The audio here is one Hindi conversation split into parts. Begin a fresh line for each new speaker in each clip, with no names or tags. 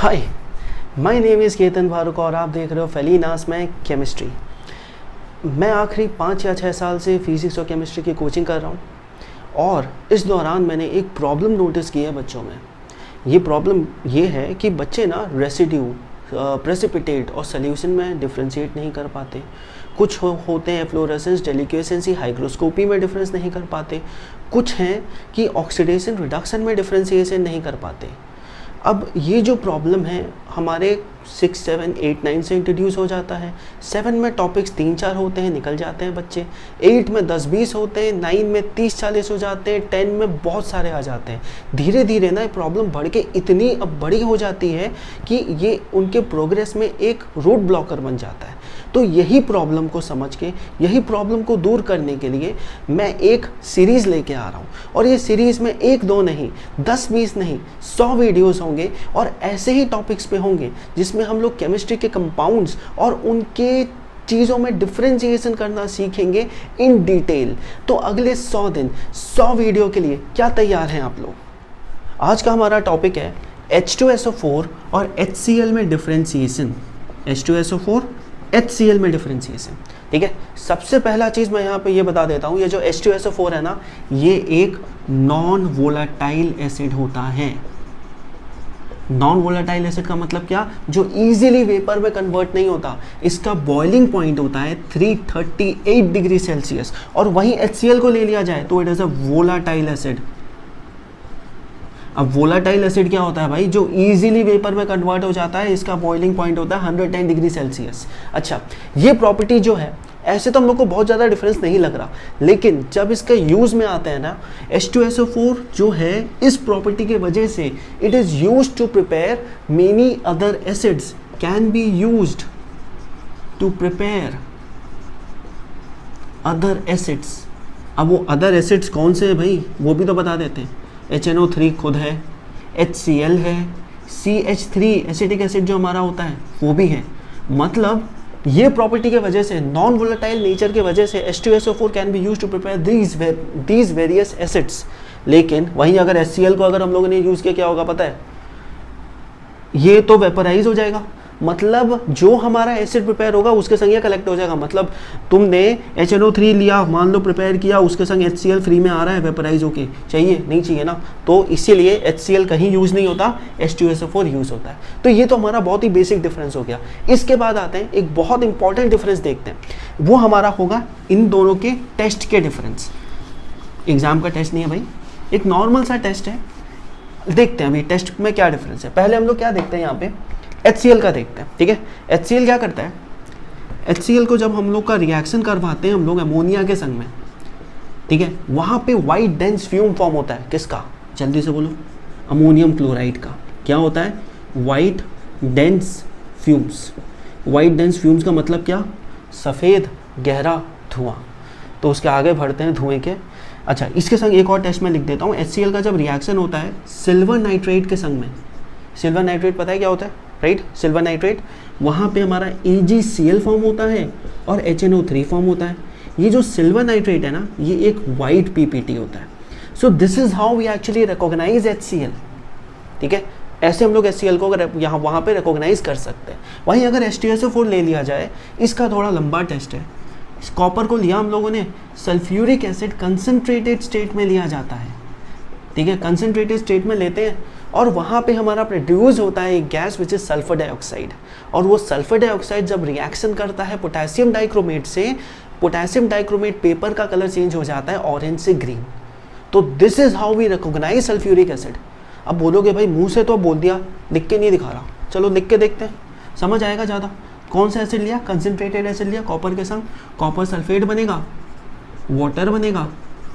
Hi, my name is Ketan Bharuk और आप देख रहे हो फेलिनास में केमिस्ट्री। मैं आखिरी 5 या 6 साल से फिज़िक्स और केमिस्ट्री की कोचिंग कर रहा हूँ और इस दौरान मैंने एक प्रॉब्लम नोटिस की है बच्चों में। ये प्रॉब्लम ये है कि बच्चे ना रेसिड्यू, प्रेसिपिटेट और सॉल्यूशन में डिफ्रेंशिएट नहीं कर पाते। कुछ होते हैं फ्लोरेसेंस, डेलिक्वेसेंसी, हाइग्रोस्कोपी में डिफरेंस नहीं कर पाते। कुछ हैं कि ऑक्सीडेशन रिडक्शन में डिफ्रेंशिएशन नहीं कर पाते। अब ये जो प्रॉब्लम है हमारे 6, 7, 8, 9 से इंट्रोड्यूस हो जाता है। 7 में टॉपिक्स 3-4 होते हैं, निकल जाते हैं बच्चे। 8 में 10-20 होते हैं, 9 में 30-40 हो जाते हैं, 10 में बहुत सारे आ जाते हैं। धीरे धीरे ना ये प्रॉब्लम बढ़ के इतनी अब बड़ी हो जाती है कि ये उनके प्रोग्रेस में एक रोड ब्लॉकर बन जाता है। तो यही प्रॉब्लम को समझ के, यही प्रॉब्लम को दूर करने के लिए मैं एक सीरीज़ लेके आ रहा हूँ और ये सीरीज़ में 1-2 नहीं, 10-20 नहीं, 100 वीडियोस होंगे और ऐसे ही टॉपिक्स पे होंगे जिसमें हम लोग केमिस्ट्री के कंपाउंड्स और उनके चीज़ों में डिफ्रेंशिएशन करना सीखेंगे इन डिटेल। तो अगले 100 दिन 100 वीडियो के लिए क्या तैयार हैं आप लोग? आज का हमारा टॉपिक है H2SO4 और HCl में डिफ्रेंशिएशन। H2SO4 HCl में डिफ्रेंशिएशन, ठीक है। सबसे पहला चीज़ मैं यहाँ पे ये बता देता हूँ, ये जो H2SO4 है ना, ये एक नॉन वोलाटाइल एसिड होता है। नॉन वोलाटाइल एसिड का मतलब क्या? जो इजीली वेपर में कन्वर्ट नहीं होता। इसका बॉइलिंग पॉइंट होता है 338 डिग्री सेल्सियस और वहीं HCl को ले लिया जाए तो it is a volatile acid. अब वोलाटाइल एसिड क्या होता है भाई? जो इजीली वेपर में कन्वर्ट हो जाता है। इसका बॉइलिंग पॉइंट होता है 110 डिग्री सेल्सियस। अच्छा, ये प्रॉपर्टी जो है, ऐसे तो हम लोग को बहुत ज़्यादा डिफरेंस नहीं लग रहा, लेकिन जब इसका यूज़ में आता है ना, H2SO4 जो है इस प्रॉपर्टी के वजह से it is used to prepare many other acids, can be used to prepare other acids. अब वो अदर एसिड्स कौन से हैं भाई, वो भी तो बता देते हैं। HNO3 खुद है, HCl है, CH3 एसिटिक एसिड जो हमारा होता है वो भी है। मतलब ये प्रॉपर्टी के वजह से, नॉन वोलेटाइल नेचर के वजह से H2SO4 can be use to prepare these various acids. लेकिन वहीं अगर HCl को अगर हम लोगों ने यूज़ किया, क्या होगा पता है? ये तो वेपराइज हो जाएगा। मतलब जो हमारा एसिड प्रिपेयर होगा उसके संग ये कलेक्ट हो जाएगा। मतलब तुमने HNO3 लिया, मान लो प्रिपेयर किया, उसके संग HCl फ्री में आ रहा है वेपराइज होके, चाहिए नहीं चाहिए ना, तो इसीलिए HCl कहीं यूज़ नहीं होता, H2SO4 यूज़ होता है। तो ये तो हमारा बहुत ही बेसिक डिफरेंस हो गया। इसके बाद आते हैं एक बहुत इंपॉर्टेंट डिफरेंस देखते हैं, वो हमारा होगा इन दोनों के टेस्ट के डिफरेंस। एग्जाम का टेस्ट नहीं है भाई, एक नॉर्मल सा टेस्ट है। देखते हैं अभी टेस्ट में क्या डिफरेंस है। पहले हम लोग क्या देखते हैं यहाँ पे, HCl का देखते हैं, ठीक है। HCl क्या करता है? HCl को जब हम लोग का रिएक्शन करवाते हैं हम लोग अमोनिया के संग में, ठीक है, वहाँ पे वाइट डेंस फ्यूम फॉर्म होता है। किसका? जल्दी से बोलो। अमोनियम क्लोराइड का। क्या होता है? White dense fumes. White dense fumes का मतलब क्या? सफ़ेद गहरा धुआं। तो उसके आगे बढ़ते हैं धुएँ के। अच्छा, इसके संग एक और टेस्ट में लिख देता हूँ। HCl का जब रिएक्शन होता है सिल्वर नाइट्रेट के संग में, सिल्वर नाइट्रेट पता है क्या होता है, राइट? सिल्वर नाइट्रेट, वहाँ पे हमारा AgCl फॉर्म होता है और HNO3 फॉर्म होता है। ये जो सिल्वर नाइट्रेट है ना, ये एक वाइट PPT होता है। So this is how we actually recognise HCl, ठीक है। ऐसे हम लोग HCl को अगर यहाँ वहाँ पे रिकॉग्नाइज कर सकते हैं। वहीं अगर H2SO4 ले लिया जाए, इसका थोड़ा लंबा टेस्ट है। इस कॉपर को लिया हम लोगों ने, सल्फ्यूरिक एसिड कंसनट्रेटेड स्टेट में लिया जाता है, ठीक है, कंसनट्रेटेड स्टेट में लेते हैं और वहाँ पे हमारा प्रोड्यूस होता है एक gas which is sulphur dioxide. और वो सल्फर डाइऑक्साइड जब रिएक्शन करता है पोटेशियम डाइक्रोमेट से, पोटेशियम डाइक्रोमेट पेपर का कलर चेंज हो जाता है ऑरेंज से ग्रीन। तो this is how we recognise sulphuric acid. अब बोलोगे भाई मुंह से तो बोल दिया, लिख के नहीं दिखा रहा। चलो लिख के देखते हैं, समझ आएगा ज़्यादा। कौन सा एसिड लिया? कंसनट्रेटेड एसिड लिया कॉपर के संग। कॉपर सल्फेट बनेगा, वाटर बनेगा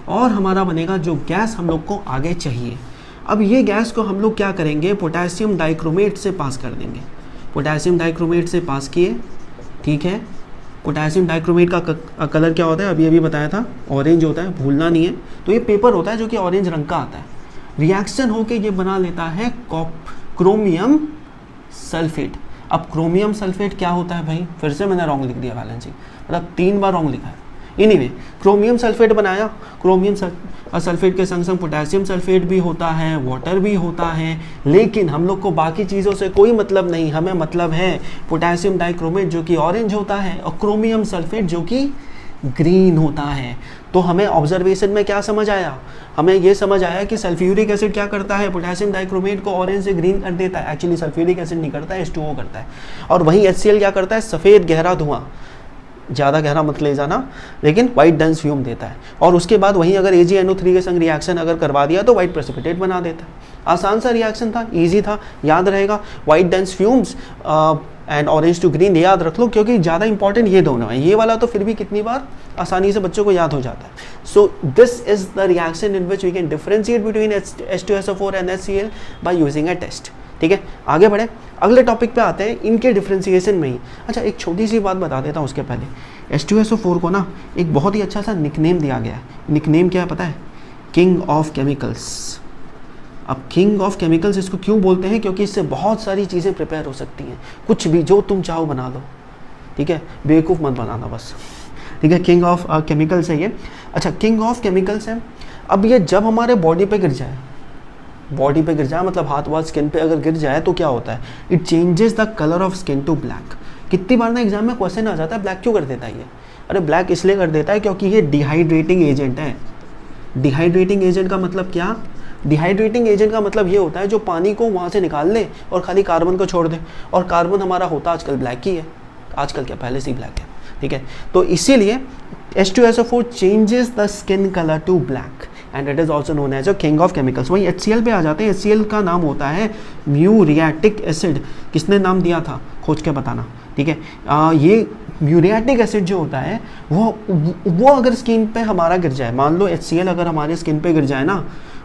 और हमारा बनेगा जो गैस हम लोग को आगे चाहिए। अब ये गैस को हम लोग क्या करेंगे? पोटेशियम डाइक्रोमेट से पास कर देंगे। पोटेशियम डाइक्रोमेट से पास किए, ठीक है। पोटेशियम डाइक्रोमेट का कलर क्या होता है? अभी अभी बताया था, ऑरेंज होता है, भूलना नहीं है। तो ये पेपर होता है जो कि ऑरेंज रंग का आता है। रिएक्शन होके ये बना लेता है क्रोमियम सल्फेट। अब क्रोमियम सल्फेट क्या होता है भाई? फिर से मैंने रॉन्ग लिख दिया बैलेंसिंग, मतलब 3 बार रॉन्ग लिखा है। एनीवे क्रोमियम सल्फेट बनाया, क्रोमियम सल्फेट के संग संग पोटेशियम सल्फेट भी होता है, वाटर भी होता है, लेकिन हम लोग को बाकी चीज़ों से कोई मतलब नहीं, हमें मतलब है पोटेशियम डाइक्रोमेट जो कि ऑरेंज होता है और क्रोमियम सल्फेट जो कि ग्रीन होता है। तो हमें ऑब्जर्वेशन में क्या समझ आया, हमें ये समझ आया कि सल्फ्यूरिक एसिड क्या करता है, पोटेशियम डाइक्रोमेट को ऑरेंज से ग्रीन कर देता है। एक्चुअली सल्फ्यूरिक एसिड नहीं करता है, H2O करता है। और वहीं HCl क्या करता है, सफ़ेद गहरा धुआं, ज़्यादा गहरा मत ले जाना, लेकिन वाइट डेंस फ्यूम देता है। और उसके बाद वहीं अगर AgNO3 के संग रिएक्शन अगर करवा दिया तो वाइट प्रेसिपिटेट बना देता है। आसान सा रिएक्शन था, इजी था, याद रहेगा। White dense fumes and orange to green याद रख लो, क्योंकि ज़्यादा इंपॉर्टेंट ये दोनों है। ये वाला तो फिर भी कितनी बार आसानी से बच्चों को याद हो जाता है। So this is the reaction in which we can differentiate between H2SO4 and HCl by using a test. ठीक है, आगे बढ़े, अगले टॉपिक पे आते हैं, इनके डिफरेंशिएशन में ही। अच्छा, एक छोटी सी बात बता देता हूँ उसके पहले। H2SO4 को ना एक बहुत ही अच्छा सा निकनेम दिया गया है। निकनेम क्या है पता है? King of chemicals. अब किंग ऑफ केमिकल्स इसको क्यों बोलते हैं? क्योंकि इससे बहुत सारी चीज़ें प्रिपेयर हो सकती हैं, कुछ भी जो तुम चाहो बना लो। ठीक है, बेवकूफ़ मत बनाना बस। ठीक है, किंग ऑफ केमिकल्स है ये। अच्छा, किंग ऑफ केमिकल्स है। अब ये जब हमारे बॉडी पे गिर जाए, बॉडी पे गिर जाए मतलब हाथ वाथ स्किन पे अगर गिर जाए तो क्या होता है? It changes the colour of skin to black. कितनी बार ना एग्जाम में क्वेश्चन आ जाता है ब्लैक क्यों कर देता है ये? अरे ब्लैक इसलिए कर देता है क्योंकि ये डिहाइड्रेटिंग एजेंट है। डिहाइड्रेटिंग एजेंट का मतलब क्या? डिहाइड्रेटिंग एजेंट का मतलब ये होता है जो पानी को वहाँ से निकाल ले और खाली कार्बन को छोड़ दे। और कार्बन हमारा होता आजकल ब्लैक ही है, आजकल क्या पहले से ही ब्लैक है। ठीक है, तो इसीलिए H2SO4 changes the skin colour to black and it is also known as a king of chemicals. वहीं HCl पे आ जाते हैं। HCl का नाम होता है म्यूरियाटिक एसिड। किसने नाम दिया था? खोज के बताना। ठीक है, ये म्यूरियाटिक एसिड जो होता है वो अगर स्किन पे हमारा गिर जाए, मान लो HCl अगर हमारे स्किन पे गिर जाए ना,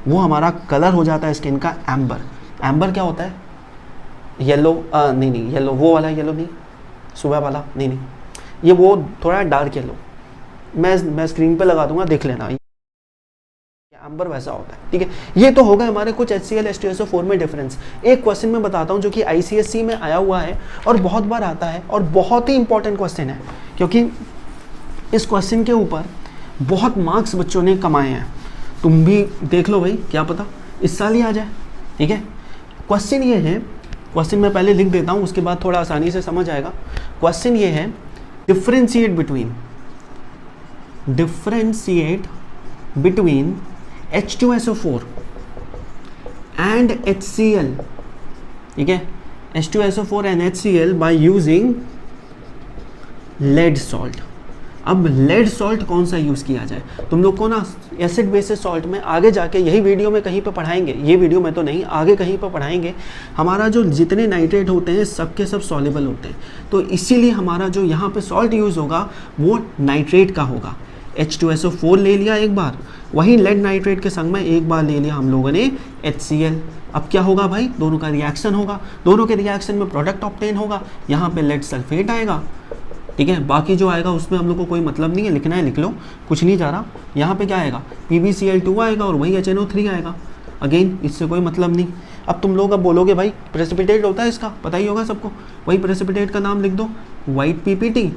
वो हमारा कलर हो जाता है स्किन का एम्बर। एम्बर क्या होता है? येलो, नहीं येलो वो वाला येलो नहीं, सुबह वाला नहीं, ये वो थोड़ा डार्क येलो। मैं स्क्रीन पे लगा दूंगा, देख लेना। एम्बर वैसा होता है। ठीक है, ये तो होगा हमारे कुछ HCl H2SO4 में डिफरेंस। एक क्वेश्चन में बताता हूँ जो कि ICSE में आया हुआ है और बहुत बार आता है और बहुत ही इंपॉर्टेंट क्वेश्चन है, क्योंकि इस क्वेश्चन के ऊपर बहुत मार्क्स बच्चों ने कमाए हैं। तुम भी देख लो भाई, क्या पता इस साल ही आ जाए। ठीक है, क्वेश्चन ये है, क्वेश्चन मैं पहले लिख देता हूँ, उसके बाद थोड़ा आसानी से समझ आएगा। क्वेश्चन ये है, differentiate between H2SO4 and HCl। ठीक है, H2SO4 and HCl by using lead salt. अब लेड सॉल्ट कौन सा यूज़ किया जाए? तुम लोग को ना एसिड बेसिस सॉल्ट में आगे जाके यही वीडियो में कहीं पे पढ़ाएंगे, ये वीडियो में तो नहीं, आगे कहीं पे पढ़ाएंगे। हमारा जो जितने नाइट्रेट होते हैं सब के सब सॉल्युबल होते हैं, तो इसीलिए हमारा जो यहाँ पे सॉल्ट यूज़ होगा वो नाइट्रेट का होगा। H2SO4 ले लिया एक बार, वहीं लेड नाइट्रेट के संग में एक बार ले लिया हम लोगों ने HCl। अब क्या होगा भाई? दोनों का रिएक्शन होगा, दोनों के रिएक्शन में प्रोडक्ट ऑब्टेन होगा। यहाँ पे लेड सल्फेट आएगा। ठीक है, बाकी जो आएगा उसमें हम लोग को कोई मतलब नहीं है, लिखना है लिख लो, कुछ नहीं जा रहा। यहाँ पे क्या आएगा? PbCl2 आएगा और वही HNO3 आएगा। अगेन इससे कोई मतलब नहीं। अब तुम लोग अब बोलोगे भाई प्रेसिपिटेट होता है इसका, पता ही होगा सबको, वही प्रेसिपिटेट का नाम लिख दो, वाइट PPT।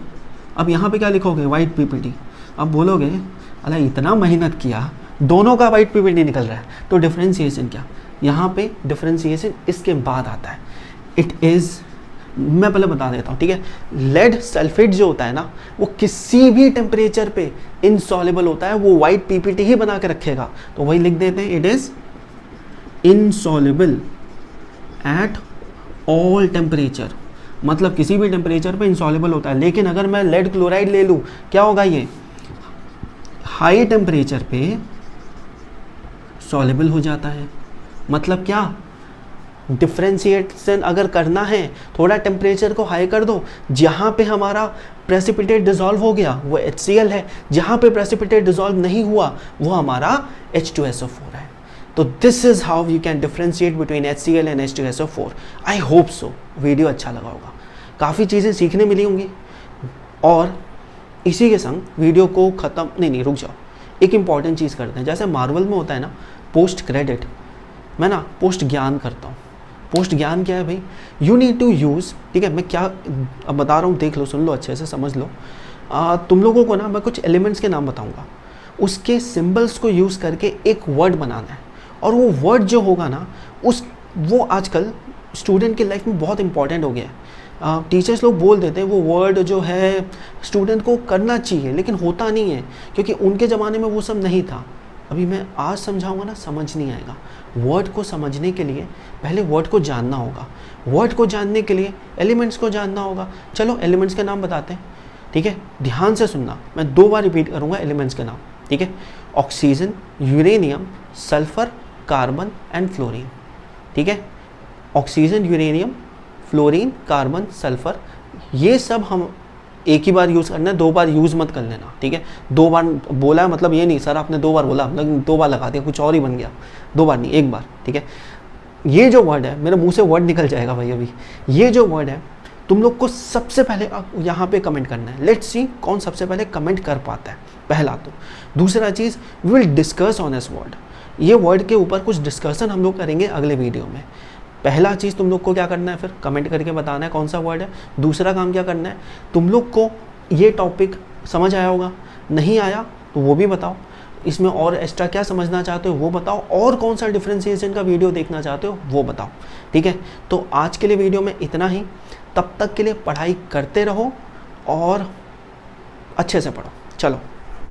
अब यहाँ पे क्या लिखोगे? White PPT। अब बोलोगे अरे इतना मेहनत किया, दोनों का वाइट PPT निकल रहा है, तो डिफरेंशिएशन क्या? यहाँ पे डिफरेंशिएशन इसके बाद आता है। इट इज़, मैं पहले बता देता हूँ। ठीक है, लेड सल्फेट जो होता है ना, वो किसी भी टेम्परेचर पे इनसॉल्युबल होता है, वो वाइट PPT ही बना के रखेगा। तो वही लिख देते हैं, it is insoluble at all temperature. मतलब किसी भी टेम्परेचर पे इनसॉल्युबल होता है। लेकिन अगर मैं लेड क्लोराइड ले लूँ, क्या होगा? ये हाई टेम्परेचर पे सॉल्युबल हो जाता है। मतलब क्या? डिफरेंशिएशन अगर करना है, थोड़ा टेम्परेचर को हाई कर दो, जहाँ पे हमारा प्रेसिपिटेट डिसॉल्व हो गया वो HCl है, जहाँ पे प्रेसिपिटेट डिसॉल्व नहीं हुआ वो हमारा H2SO4 है। तो this is how you can differentiate between HCl and H2SO4। I hope so video अच्छा लगा होगा, काफ़ी चीज़ें सीखने मिली होंगी। और इसी के संग वीडियो को ख़त्म नहीं रुक जाओ, एक इंपॉर्टेंट चीज़ करते हैं। जैसे मार्वल में होता है ना पोस्ट क्रेडिट, मैं ना पोस्ट ज्ञान करता हूँ। पोस्ट ज्ञान क्या है भाई? यू नीड टू यूज़, ठीक है, मैं क्या अब बता रहा हूँ, देख लो, सुन लो, अच्छे से समझ लो। तुम लोगों को ना मैं कुछ एलिमेंट्स के नाम बताऊंगा, उसके सिंबल्स को यूज़ करके एक वर्ड बनाना है, और वो वर्ड जो होगा ना वो आजकल स्टूडेंट की लाइफ में बहुत इंपॉर्टेंट हो गया है। टीचर्स लोग बोल देते हैं वो वर्ड जो है स्टूडेंट को करना चाहिए, लेकिन होता नहीं है, क्योंकि उनके ज़माने में वो सब नहीं था। अभी मैं आज समझाऊंगा ना, समझ नहीं आएगा। वर्ड को समझने के लिए पहले वर्ड को जानना होगा, वर्ड को जानने के लिए एलिमेंट्स को जानना होगा। चलो एलिमेंट्स के नाम बताते हैं, ठीक है, ध्यान से सुनना, मैं 2 बार रिपीट करूंगा एलिमेंट्स के नाम, ठीक है। Oxygen, uranium, sulphur, carbon and fluorine, ठीक है। Oxygen, uranium, fluorine, carbon, sulphur, ये सब हम एक ही बार यूज़ करना है, 2 बार यूज़ मत कर लेना, ठीक है। 2 बार बोला है मतलब ये नहीं सर आपने 2 बार बोला, मतलब 2 बार लगा दिया, कुछ और ही बन गया। 2 बार नहीं, 1 बार, ठीक है। ये जो वर्ड है, मेरे मुंह से वर्ड निकल जाएगा भाई अभी, ये जो वर्ड है तुम लोग को सबसे पहले यहाँ पे कमेंट करना है। लेट्स सी कौन सबसे पहले कमेंट कर पाता है, पहला तो। दूसरा चीज़, we will discuss on this word, ये वर्ड के ऊपर कुछ डिस्कशन हम लोग करेंगे अगले वीडियो में। पहला चीज़ तुम लोग को क्या करना है, फिर कमेंट करके बताना है कौन सा वर्ड है। दूसरा काम क्या करना है, तुम लोग को ये टॉपिक समझ आया होगा, नहीं आया तो वो भी बताओ, इसमें और एक्स्ट्रा क्या समझना चाहते हो वो बताओ, और कौन सा डिफरेंशिएशन का वीडियो देखना चाहते हो वो बताओ, ठीक है। तो आज के लिए वीडियो में इतना ही, तब तक के लिए पढ़ाई करते रहो और अच्छे से पढ़ो। चलो।